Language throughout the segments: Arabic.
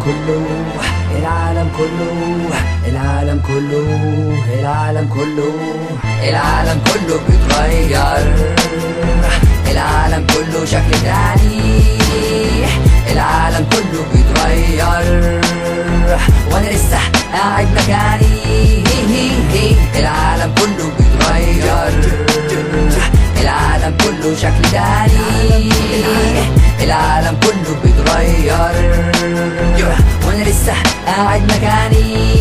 كله، العالم كله، العالم كله، العالم كله، العالم كله بيتغير، العالم كله شكل تاني، العالم كله بيتغير وانا لسه قاعد مكاني. العالم كله بيتغير، العالم كله شكل تاني، العالم كله بيتغير وانا لسه قاعد مكاني.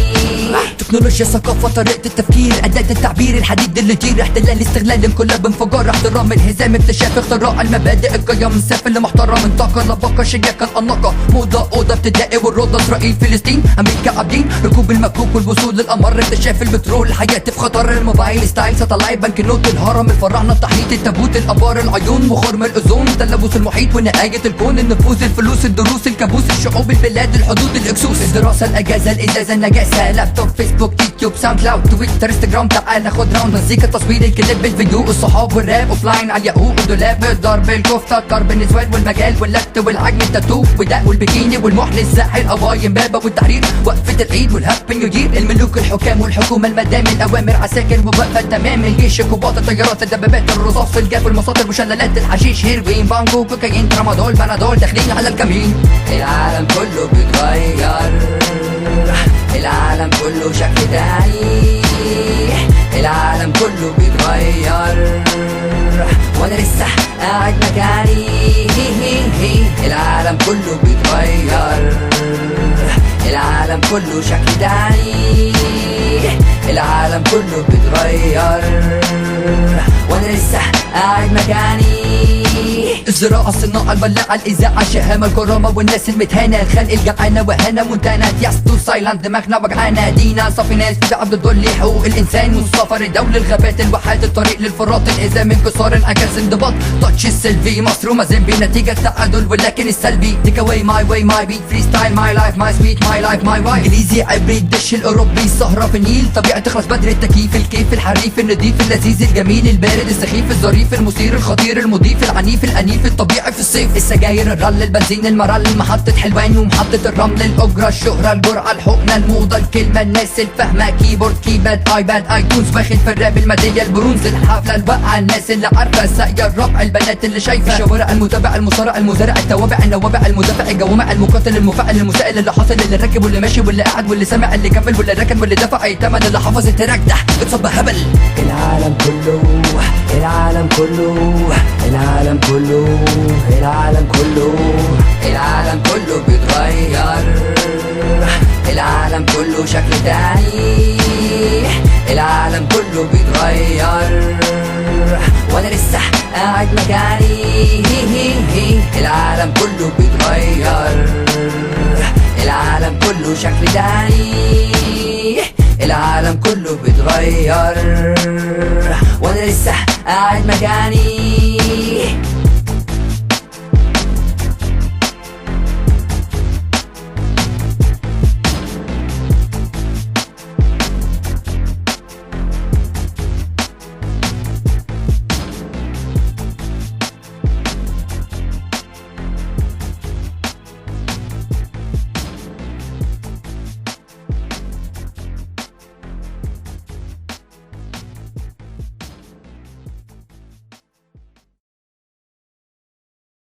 تكنولوجيا، ثقافة، طريقة التفكير، أداة التعبير، الحديد اللي يطير، احتلال، استغلال، انقلاب، انفجار، احترام، انهزام، اكتشاف، اختراع، المبادئ، القيم، سافل، محترم، طاقة، لباقة، شياكة، الأناقة، موضة، أوضة، ابتدائي والروضة، إسرائيل، فلسطين، أمريكا، عابدين، ركوب المكوك والوصول للقمر، اكتشاف البترول، حياتي في خطر، الموبايل، ستايل، ساتلايت، بنك نوت، الهرم، الفراعنة، التحنيط، التابوت، الآبار، العيون، وخرم الأوزون، تلوث المحيط ونهاية الكون، النفوذ، الفلوس، الدروس، الكابوس، الشعوب، البلاد، الحدود، الإكسوس، الدراسة، الأجازة، الإزازة، النجاسة، لابتوب، فيسبوك، يوتيوب، ساوند كلاود، تويتر، انستجرام، تعال ناخد راوند، مزيكا، تصوير، الكليب، الفيديو، الصحاب والراب، اوفلاين، على الياهو، الدولاب، الضرب، الكفته، ضرب النسوان والمجال واللت والعجن، التاتو والدق والبكيني والمحن، الساحل، قوايم، بابا والتحرير، وقفه العيد والهابي نيو يير، الملوك، الحكام والحكومه، المدام، الاوامر، عساكر ووقفه تمام، الجيش، القوات، الطيارات، الدبابات، الرصاص، الجاف، المصادر، مشللات، الحشيش، هيروين، بانجو، كوكايين، ترامادول، بنادول، داخلين على الكمين. العالم كله بيتغير، العالم كله شكل تاني، العالم كله بيتغير وانا لسه قاعد مكاني. العالم كله بيتغير، العالم كله شكل تاني، العالم كله بيتغير وانا لسه قاعد مكاني. الزراعة، الصناعة، البلاعة، الإذاعة، الشهامة، الكرامة، والناس المتهانة، الخلق، الجعانة، وهنا مونتانا، ياسطو، سايلاند، دماغنا وجعانة، دينا، صافي ناس، في عبد الدول، حقوق الإنسان والسفر، الدولة، الغابات، الواحات، الطريق للفرات، الإزام، انكسار، انعكاس، انضباط، تاتش السلفي، مصر ومازيمبي، نتيجة تعادل ولكن السلبي، تيك اواي، ماي واي، ماي بيت، فري ستايل، ماي لايف، ماي سويت، ماي لايف، ماي واي، انجليزي، عبري، الدش الأوروبي، السهرة في النيل، طبيعة تخلص بدري، التكييف، الكيف، الحريف، النضيف، اللذيذ، الجميل، البارد، السخيف، الظريف، المثير، الخطير، المضيف، العنيف، الأنيف، الطبيعي في الصيف، السجاير، الرل، البنزين، المرل، محطة حلوان ومحطة الرمل، الأجرة، الشهرة، الجرعة، الحقنة، الموضة، الكلمة، الناس الفاهمة، كيبورد، كيباد، ايباد، ايتونز، واخد في الراب، الميدالية، البرونز، الحفلة، الوقعة، الناس اللي عارفة، الساقية، الربع، البنات اللي شايفة، الشوارع، المتابع، المصارع، المزارع، التوابع، النوابع، المدافع، الجوامع، المقاتل، المفاعل، المسائل، اللي حاصل، اللي راكب واللي ماشي واللي قاعد واللي سامع، اللي كمل واللي ركن واللي دفع الثمن، اللي حافظ التراك ده اتصب هبل. العالم كله، العالم كله، العالم كله، العالم كله، العالم كله بيتغير، العالم كله شكل تاني، العالم كله بيتغير وانا لسه قاعد مكاني. العالم كله بيتغير، العالم كله شكل تاني، العالم كله بيتغير وانا لسه قاعد مكاني.